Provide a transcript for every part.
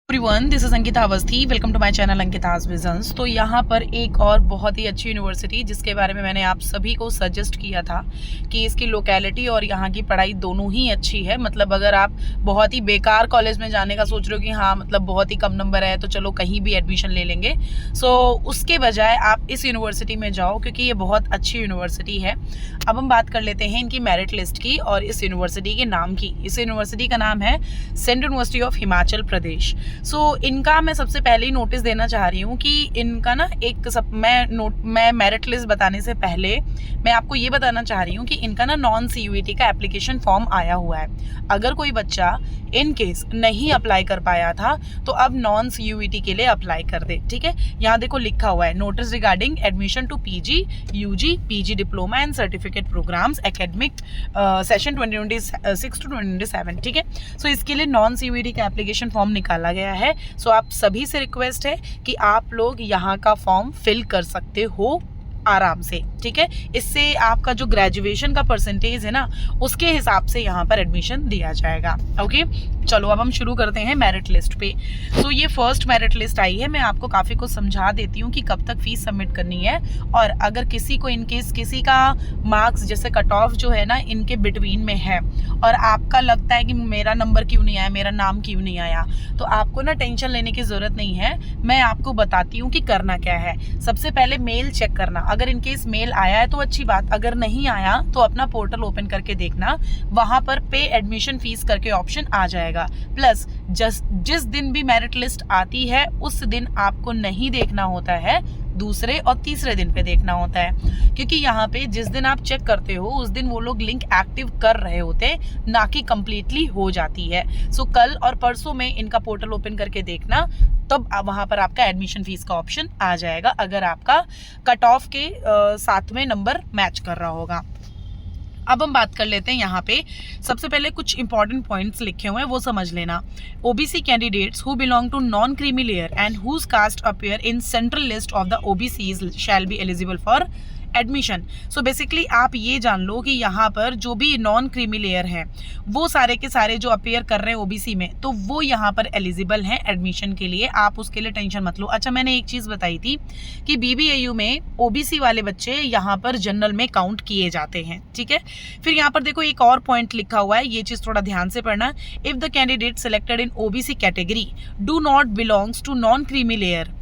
Everyone, this is Ankita Awasthi. Welcome to my channel Ankita's visions. तो यहाँ पर एक और बहुत ही अच्छी यूनिवर्सिटी जिसके बारे में मैंने आप सभी को सजेस्ट किया था कि इसकी लोकेलिटी और यहाँ की पढ़ाई दोनों ही अच्छी है। मतलब अगर आप बहुत ही बेकार कॉलेज में जाने का सोच रहे हो कि हाँ मतलब बहुत ही कम नंबर है तो चलो कहीं भी एडमिशन ले लेंगे, सो उसके बजाय आप इस यूनिवर्सिटी में जाओ क्योंकि ये बहुत अच्छी यूनिवर्सिटी है। अब हम बात कर लेते हैं इनकी मेरिट लिस्ट की और इस यूनिवर्सिटी के नाम की। इस यूनिवर्सिटी का नाम है central university of Himachal Pradesh. इनका मैं सबसे पहले ही नोटिस देना चाह रही हूँ कि इनका ना मैं मेरिट लिस्ट बताने से पहले मैं आपको ये बताना चाह रही हूँ कि इनका ना नॉन CUET का एप्लीकेशन फॉर्म आया हुआ है। अगर कोई बच्चा इन केस नहीं अप्लाई कर पाया था तो अब नॉन CUET के लिए अप्लाई कर दे। ठीक है, यहाँ देखो लिखा हुआ है notice regarding admission to PG, UG, PG diploma and certificate programs academic session 2026 to 2027। ठीक है, सो इसके लिए नॉन CUET का एप्लीकेशन फॉर्म निकाला गया है। सो आप सभी से रिक्वेस्ट है कि आप लोग यहाँ का फॉर्म फिल कर सकते हो आराम से। ठीक है, इससे आपका जो ग्रेजुएशन का परसेंटेज है ना उसके हिसाब से यहाँ पर एडमिशन दिया जाएगा। ओके, चलो अब हम शुरू करते हैं मेरिट लिस्ट पे। तो ये फर्स्ट मेरिट लिस्ट आई है। मैं आपको काफ़ी कुछ समझा देती हूँ कि कब तक फीस सबमिट करनी है और अगर किसी को इनकेस किसी का मार्क्स जैसे कट ऑफ जो है ना इनके बिटवीन में है और आपका लगता है कि मेरा नंबर क्यों नहीं आया, मेरा नाम क्यों नहीं आया, तो आपको ना टेंशन लेने की ज़रूरत नहीं है। मैं आपको बताती हूँ कि करना क्या है। सबसे पहले मेल चेक करना। अगर इनकेस मेल आया है तो अच्छी बात, अगर नहीं आया तो अपना पोर्टल ओपन करके देखना, वहाँ पर पे एडमिशन फीस करके ऑप्शन आ जाएगा। प्लस जिस दिन भी मेरिट लिस्ट आती है उस दिन आपको नहीं देखना होता है, दूसरे और तीसरे दिन पे देखना होता है, क्योंकि यहाँ पे जिस दिन आप चेक करते हो उस दिन वो लोग लिंक एक्टिव कर रहे होते ना कि कंप्लीटली हो जाती है। सो कल और परसों में इनका पोर्टल ओपन करके देखना, तब वहाँ पर आपका एडमिशन फीस का ऑप्शन आ जाएगा अगर आपका कट ऑफ के साथ में नंबर मैच कर रहा होगा। अब हम बात कर लेते हैं यहाँ पे सबसे पहले कुछ इंपॉर्टेंट पॉइंट्स लिखे हुए हैं वो समझ लेना। OBC candidates who belong to non creamy layer and whose caste appear in central list of the OBCs shall be eligible for admission. So basically आप ये जान लो कि यहाँ पर जो भी नॉन क्रीमी लेयर है वो सारे के सारे जो अपीयर कर रहे हैं OBC में तो वो यहाँ पर एलिजिबल हैं एडमिशन के लिए। आप उसके लिए टेंशन मत लो। अच्छा, मैंने एक चीज़ बताई थी कि BBAU में OBC वाले बच्चे यहाँ पर जनरल में काउंट किए जाते हैं। ठीक है, फिर यहाँ पर देखो एक और पॉइंट लिखा हुआ है, ये चीज़ थोड़ा ध्यान से पढ़ना। If the candidate selected in OBC category do not belongs to non creamy layer,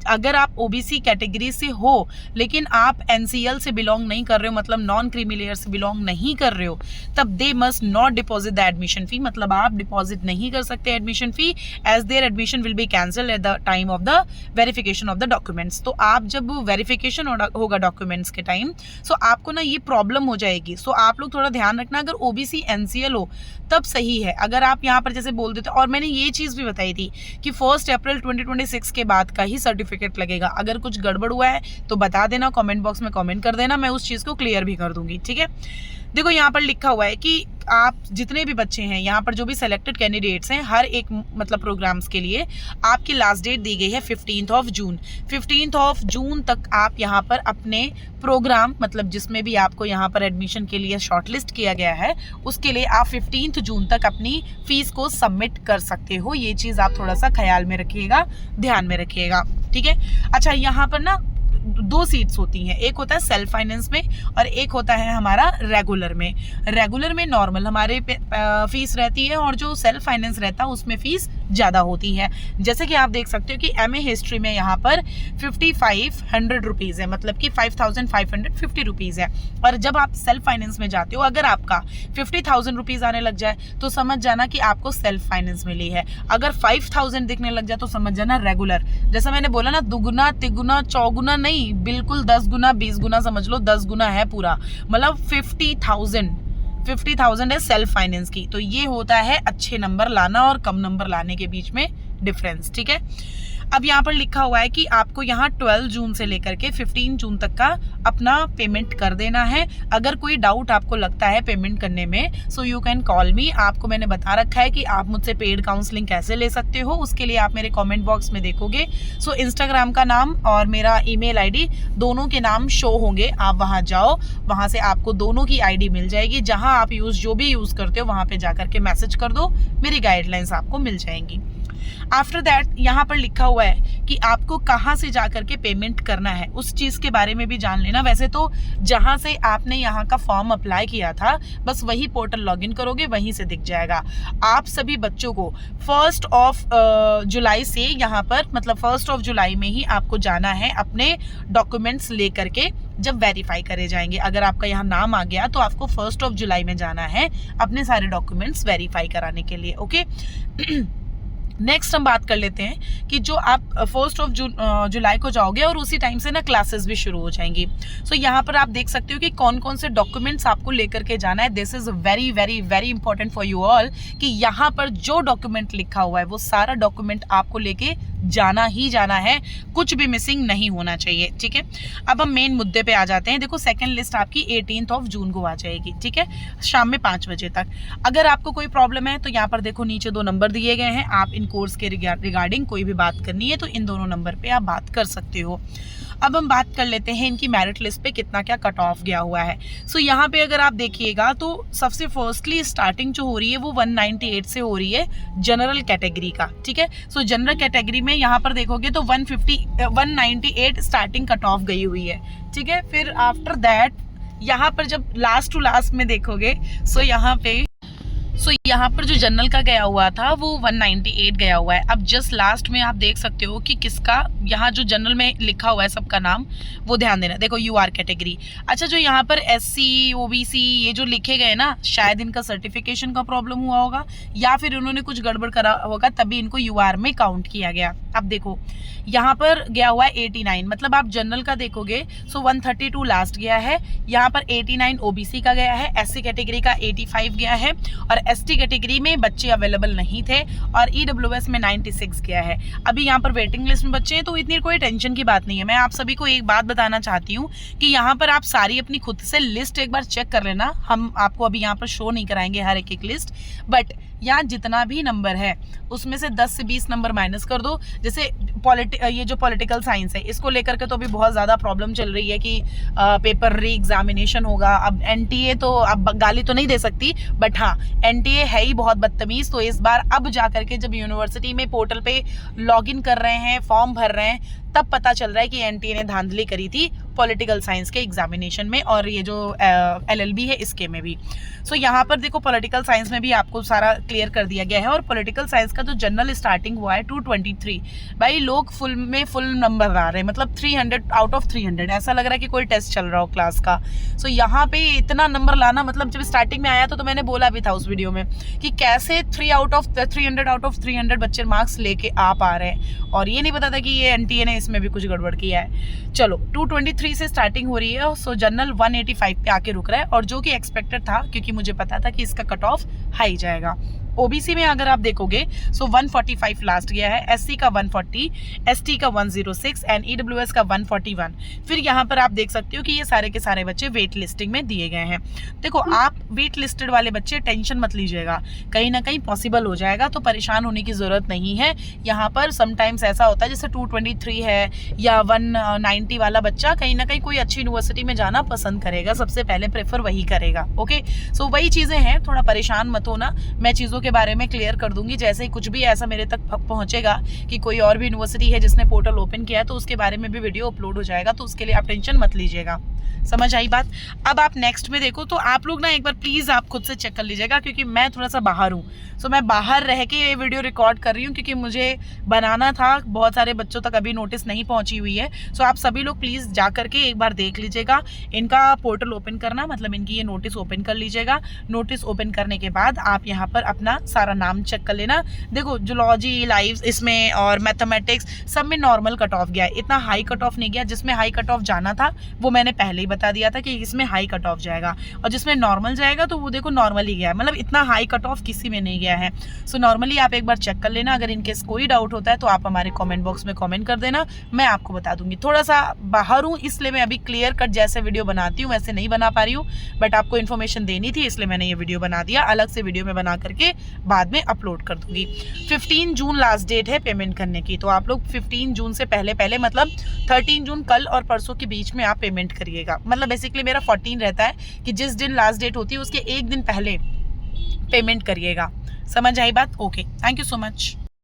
अगर आप OBC कैटेगरी से हो लेकिन आप NCL से बिलोंग नहीं कर रहे हो, मतलब नॉन क्रीमी लेयर से बिलोंग नहीं कर रहे हो, तब they must not deposit the admission fee. मतलब आप डिपॉजिट नहीं कर सकते admission fee, as their admission will be cancel at the time of the verification of the documents. तो आप जब वेरिफिकेशन होगा डॉक्यूमेंट्स के टाइम, सो आपको ना ये प्रॉब्लम हो जाएगी। सो आप लोग थोड़ा ध्यान रखना, अगर OBC NCL हो तब सही है। अगर आप यहाँ पर जैसे बोल देते, और मैंने ये चीज़ भी बताई थी कि 1 अप्रैल 2026 के बाद का ही सर्टिफिकेट लगेगा। अगर कुछ गड़बड़ हुआ है तो बता देना, कमेंट बॉक्स में कमेंट कर देना, मैं उस चीज़ को क्लियर भी कर दूंगी। ठीक है, देखो यहाँ पर लिखा हुआ है कि आप जितने भी बच्चे हैं यहाँ पर जो भी सेलेक्टेड कैंडिडेट्स हैं हर एक मतलब प्रोग्राम्स के लिए आपकी लास्ट डेट दी गई है 15 जून। 15 जून तक आप यहाँ पर अपने प्रोग्राम मतलब जिसमें भी आपको यहाँ पर एडमिशन के लिए शॉर्टलिस्ट किया गया है उसके लिए आप 15 जून तक अपनी फीस को सबमिट कर सकते हो। ये चीज़ आप थोड़ा सा ख्याल में रखिएगा, ध्यान में रखिएगा। ठीक है, अच्छा यहाँ पर ना 2 सीट्स होती हैं, एक होता है सेल्फ फाइनेंस में और एक होता है हमारा रेगुलर में। रेगुलर में नॉर्मल हमारे फीस रहती है और जो सेल्फ फाइनेंस रहता है उसमें फीस ज़्यादा होती है। जैसे कि आप देख सकते हो कि MA हिस्ट्री में यहाँ पर 5500 रुपीज़ है, मतलब कि 5550 रुपीज़ है। और जब आप सेल्फ फाइनेंस में जाते हो अगर आपका 50,000 रुपीज़ आने लग जाए तो समझ जाना कि आपको सेल्फ फाइनेंस मिली है। अगर 5000 दिखने लग जाए तो समझ जाना रेगुलर। जैसा मैंने बोला ना, दुगुना तिगुना चौगुना नहीं, बिल्कुल 10 गुना 20 गुना समझ लो, 10 गुना है पूरा, मतलब 50,000 है सेल्फ फाइनेंस की। तो ये होता है अच्छे नंबर लाना और कम नंबर लाने के बीच में डिफरेंस। ठीक है, अब यहाँ पर लिखा हुआ है कि आपको यहाँ 12 जून से लेकर के 15 जून तक का अपना पेमेंट कर देना है। अगर कोई डाउट आपको लगता है पेमेंट करने में, सो यू कैन कॉल मी। आपको मैंने बता रखा है कि आप मुझसे पेड काउंसलिंग कैसे ले सकते हो, उसके लिए आप मेरे कमेंट बॉक्स में देखोगे। सो इंस्टाग्राम का नाम और मेरा ईमेल आईडी दोनों के नाम शो होंगे, आप वहाँ जाओ, वहाँ से आपको दोनों की आईडी मिल जाएगी। जहाँ आप जो भी यूज़ करते हो वहाँ पे जा करके मैसेज कर दो, मेरी गाइडलाइंस आपको मिल जाएंगी। आफ्टर दैट यहाँ पर लिखा हुआ है कि आपको कहाँ से जा करके पेमेंट करना है, उस चीज़ के बारे में भी जान लेना। वैसे तो जहाँ से आपने यहाँ का फॉर्म अप्लाई किया था बस वही पोर्टल लॉगिन करोगे, वहीं से दिख जाएगा। आप सभी बच्चों को 1 जुलाई से यहाँ पर मतलब 1 जुलाई में ही आपको जाना है अपने डॉक्यूमेंट्स ले करके, जब वेरीफाई करे जाएंगे। अगर आपका यहाँ नाम आ गया तो आपको 1 जुलाई में जाना है अपने सारे डॉक्यूमेंट्स वेरीफाई कराने के लिए। ओके नेक्स्ट हम बात कर लेते हैं कि जो आप 1 जुलाई को जाओगे और उसी टाइम से ना क्लासेस भी शुरू हो जाएंगी। सो यहाँ पर आप देख सकते हो कि कौन कौन से डॉक्यूमेंट्स आपको लेकर के जाना है। This is very very very important for you all कि यहाँ पर जो डॉक्यूमेंट लिखा हुआ है वो सारा डॉक्यूमेंट आपको लेके जाना ही जाना है, कुछ भी मिसिंग नहीं होना चाहिए। ठीक है, अब हम मेन मुद्दे पे आ जाते हैं। देखो सेकंड लिस्ट आपकी 18 जून को आ जाएगी। ठीक है, शाम में 5 बजे तक। अगर आपको कोई प्रॉब्लम है तो यहाँ पर देखो नीचे 2 नंबर दिए गए हैं। आप इन कोर्स के रिगार्डिंग कोई भी बात करनी है तो इन दोनों नंबर पे आप बात कर सकते हो। अब हम बात कर लेते हैं इनकी मेरिट लिस्ट पे कितना क्या कट ऑफ गया हुआ है। सो यहाँ पे अगर आप देखिएगा तो सबसे फर्स्टली स्टार्टिंग जो हो रही है वो 198 से हो रही है जनरल कैटेगरी का। ठीक है, सो जनरल कैटेगरी में यहाँ पर देखोगे तो 198 स्टार्टिंग कट ऑफ गई हुई है। ठीक है, फिर आफ्टर दैट यहाँ पर जब लास्ट टू लास्ट में देखोगे सो यहाँ पर जो जनरल का गया हुआ था वो 198 गया हुआ है। अब जस्ट लास्ट में आप देख सकते हो कि किसका यहाँ जो जनरल में लिखा हुआ है सबका नाम, वो ध्यान देना। देखो यूआर कैटेगरी। अच्छा, जो यहाँ पर एससी ओबीसी ये जो लिखे गए ना, शायद इनका सर्टिफिकेशन का प्रॉब्लम हुआ होगा या फिर उन्होंने कुछ गड़बड़ करा होगा तभी इनको यूआर में काउंट किया गया। अब देखो यहाँ पर गया हुआ है 89, मतलब आप जनरल का देखोगे सो 132 लास्ट गया है। यहाँ पर 89 ओबीसी का गया है, एससी कैटेगरी का 85 गया है और एसटी कैटेगरी में बच्चे अवेलेबल नहीं थे और ईडब्ल्यूएस में 96 गया है। अभी यहाँ पर वेटिंग लिस्ट में बच्चे हैं तो इतनी कोई टेंशन की बात नहीं है। मैं आप सभी को एक बात बताना चाहती हूँ कि यहाँ पर आप सारी अपनी खुद से लिस्ट एक बार चेक कर लेना। हम आपको अभी यहाँ पर शो नहीं कराएंगे हर एक लिस्ट, बट यहाँ जितना भी नंबर है उसमें से 10 से 20 नंबर माइनस कर दो। जैसे ये जो पॉलिटिकल साइंस है इसको लेकर के तो अभी बहुत ज़्यादा प्रॉब्लम चल रही है कि पेपर री एग्जामिनेशन होगा। अब एनटीए तो अब गाली तो नहीं दे सकती, बट हाँ एनटीए है ही बहुत बदतमीज़। तो इस बार अब जा करके जब यूनिवर्सिटी में पोर्टल पे लॉगिन कर रहे हैं, फॉर्म भर रहे हैं, तब पता चल रहा है कि एनटीए ने धांधली करी थी पॉलिटिकल साइंस के एग्जामिनेशन में और ये जो एलएलबी है इसके में भी। सो यहाँ पर देखो पॉलिटिकल साइंस में भी आपको सारा क्लियर कर दिया गया है और पॉलिटिकल साइंस का जो जनरल स्टार्टिंग हुआ है 223। भाई लोग फुल नंबर आ रहे हैं, मतलब 300 आउट ऑफ 300, ऐसा लग रहा है कि कोई टेस्ट चल रहा हो क्लास का। सो यहाँ पे इतना नंबर लाना, मतलब जब स्टार्टिंग में आया तो मैंने बोला भी था उस वीडियो में कि कैसे 300 आउट ऑफ 300 बच्चे मार्क्स लेके आ पा रहे हैं, और ये नहीं पता था कि ये एनटीए ने इसमें भी कुछ गड़बड़ किया है। चलो 223 से स्टार्टिंग हो रही है, सो जनरल 185 पे आके रुक रहा है और जो कि एक्सपेक्टेड था क्योंकि मुझे पता था कि इसका कट ऑफ हाई जाएगा। ओबीसी में अगर आप देखोगे सो 145 लास्ट गया है, एससी का 140, एसटी का 106 एंड ईडब्ल्यूएस का 141। फिर यहाँ पर आप देख सकते हो कि ये सारे के सारे बच्चे वेट लिस्टिंग में दिए गए हैं। देखो आप वेट लिस्टेड वाले बच्चे टेंशन मत लीजिएगा, कहीं ना कहीं पॉसिबल हो जाएगा, तो परेशान होने की जरूरत नहीं है। यहाँ पर समटाइम्स ऐसा होता है जैसे 223 है या 190 वाला बच्चा कहीं ना कहीं कोई अच्छी यूनिवर्सिटी में जाना पसंद करेगा, सबसे पहले प्रेफर वही करेगा। ओके, सो वही चीजें हैं, थोड़ा परेशान मत होना, मैं चीजों के बारे में क्लियर कर दूंगी। जैसे ही कुछ भी ऐसा मेरे तक पहुंचेगा कि कोई और भी यूनिवर्सिटी है जिसने पोर्टल ओपन किया है तो उसके बारे में भी वीडियो अपलोड हो जाएगा, तो उसके लिए आप टेंशन मत लीजिएगा। समझ आई बात? अब आप नेक्स्ट में देखो तो आप लोग ना एक बार प्लीज आप खुद से चेक कर लीजिएगा, क्योंकि मैं थोड़ा सा बाहर हूँ। सो मैं बाहर रह के ये वीडियो रिकॉर्ड कर रही हूँ क्योंकि मुझे बनाना था, बहुत सारे बच्चों तक अभी नोटिस नहीं पहुंची हुई है। सो आप सभी लोग प्लीज जा करके एक बार देख लीजिएगा, इनका पोर्टल ओपन करना मतलब इनकी ये नोटिस ओपन कर लीजिएगा। नोटिस ओपन करने के बाद आप यहाँ पर अपना सारा नाम चेक कर लेना। देखो जूलॉजी, लाइव्स इसमें और मैथमेटिक्स सब में नॉर्मल कट ऑफ गया है, इतना हाई कट ऑफ नहीं गया। जिसमें हाई कट ऑफ जाना था वो मैंने पहले ही बता दिया था कि इसमें हाई कट ऑफ जाएगा, और जिसमें नॉर्मल जाएगा तो वो देखो नॉर्मल ही गया है, मतलब इतना हाई कट ऑफ किसी में नहीं गया है। सो नॉर्मली आप एक बार चेक कर लेना। अगर इनकेस कोई डाउट होता है तो आप हमारे कमेंट बॉक्स में कमेंट कर देना, मैं आपको बता दूंगी। थोड़ा सा बाहर हूँ इसलिए मैं अभी क्लियर कट जैसे वीडियो बनाती हूँ वैसे नहीं बना पा रही हूँ, बट आपको इन्फॉर्मेशन देनी थी इसलिए मैंने ये वीडियो बना दिया। अलग से वीडियो में बना करके बाद में अपलोड कर दूंगी। 15 जून लास्ट डेट है पेमेंट करने की, तो आप लोग 15 जून से पहले मतलब 13 जून कल और परसों के बीच में आप पेमेंट करिएगा। मतलब बेसिकली मेरा 14 रहता है कि जिस दिन लास्ट डेट होती है उसके एक दिन पहले पेमेंट करिएगा। समझ आई बात? Okay, thank you so much.